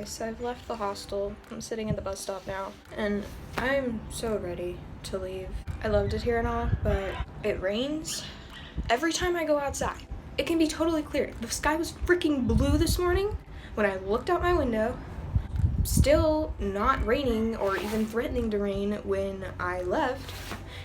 So I've left the hostel. I'm sitting at the bus stop now, and I'm so ready to leave. I loved it here and all, but it rains every time I go outside. It can be totally clear. The sky was freaking blue this morning when I looked out my window. Still not raining or even threatening to rain when I left.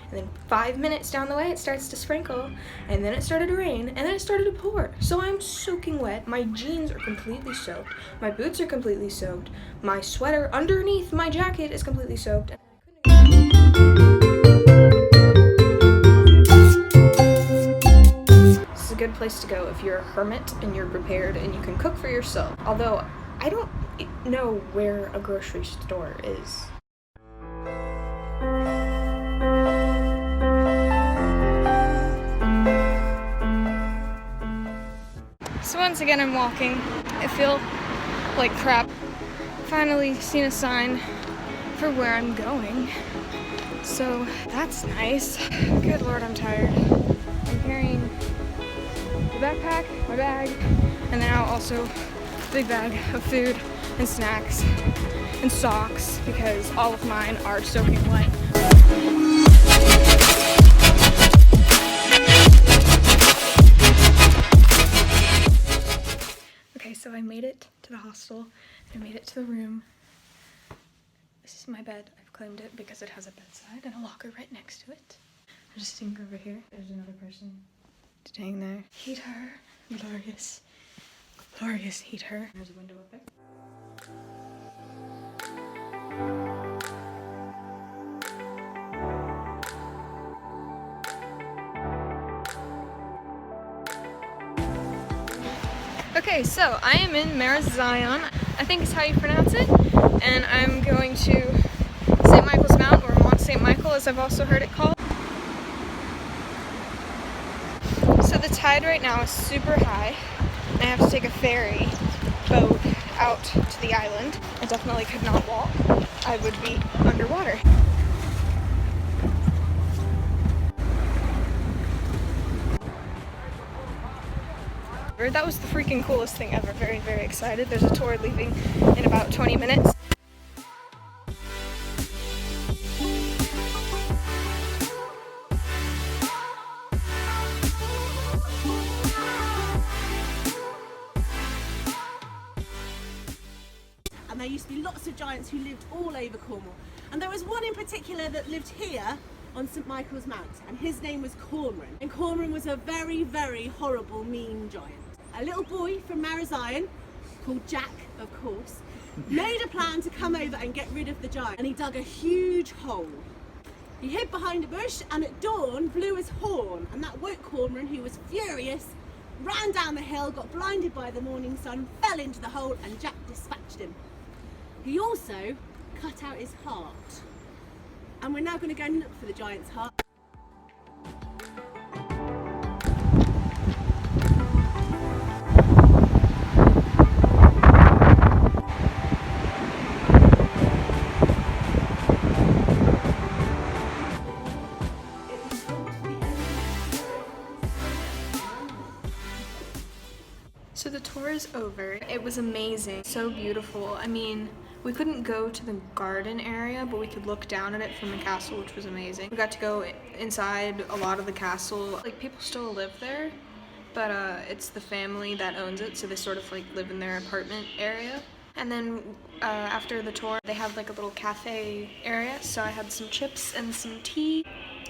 And then 5 minutes down the way, it starts to sprinkle, and then it started to rain, and then it started to pour. So I'm soaking wet. My jeans are completely soaked. My boots are completely soaked. My sweater underneath my jacket is completely soaked. This is a good place to go if you're a hermit and you're prepared and you can cook for yourself. Although, I don't know where a grocery store is. So once again, I'm walking. I feel like crap. Finally seen a sign for where I'm going. So that's nice. Good Lord, I'm tired. I'm carrying the backpack, my bag, and then also a big bag of food and snacks and socks because all of mine are soaking wet. So I made it to the hostel, I made it to the room. This is my bed. I've claimed it because it has a bedside and a locker right next to it. I'm just sitting over here. There's another person staying there. Heater, glorious, glorious heater. There's a window up there. Okay, so I am in Marazion, I think is how you pronounce it, and I'm going to St. Michael's Mount, or Mont St. Michael as I've also heard it called. So the tide right now is super high. I have to take a ferry boat out to the island. I definitely could not walk. I would be underwater. That was the freaking coolest thing ever. Very, very excited. There's a tour leaving in about 20 minutes. And there used to be lots of giants who lived all over Cornwall. And there was one in particular that lived here on St. Michael's Mount, and his name was Cormoran. And Cormoran was a very, very horrible, mean giant. A little boy from Marazion, called Jack, of course, made a plan to come over and get rid of the giant, and he dug a huge hole. He hid behind a bush, and at dawn blew his horn, and that woke Cormoran, who was furious, ran down the hill, got blinded by the morning sun, fell into the hole, and Jack dispatched him. He also cut out his heart. And we're now going to go and look for the giant's heart. So the tour is over. It was amazing, so beautiful. I mean, we couldn't go to the garden area, but we could look down at it from the castle, which was amazing. We got to go inside a lot of the castle. Like, people still live there, but it's the family that owns it, so they sort of like live in their apartment area. And then after the tour, they have like a little cafe area, so I had some chips and some tea.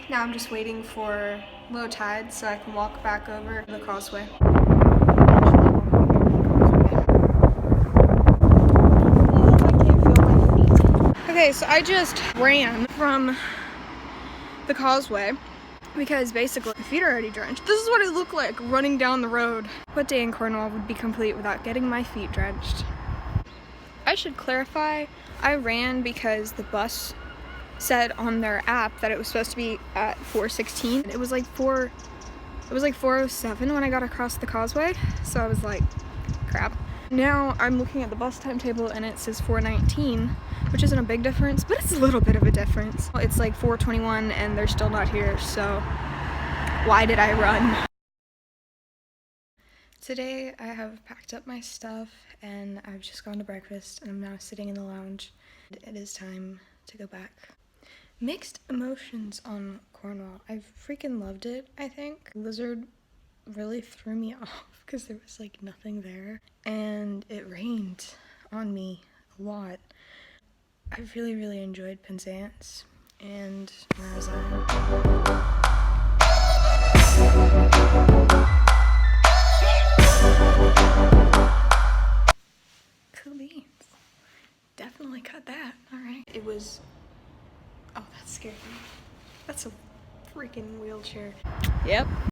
Now I'm just waiting for low tide so I can walk back over the causeway. Okay, so I just ran from the causeway because basically my feet are already drenched. This is what it looked like running down the road. What day in Cornwall would be complete without getting my feet drenched? I should clarify, I ran because the bus said on their app that it was supposed to be at 4:16. It was like 4:07 when I got across the causeway, so I was like, crap. Now I'm looking at the bus timetable and it says 4:19, which isn't a big difference, but it's a little bit of a difference. It's like 4:21 and they're still not here, so why did I run? Today I have packed up my stuff and I've just gone to breakfast and I'm now sitting in the lounge. It is time to go back. Mixed emotions on Cornwall. I freaking loved it, I think. Blizzard really threw me off because there was like nothing there. And it rained on me a lot. I really, really enjoyed Penzance and Marazion. Cool beans. Definitely cut that. Alright. It was... Oh, that scared me. That's a freaking wheelchair. Yep.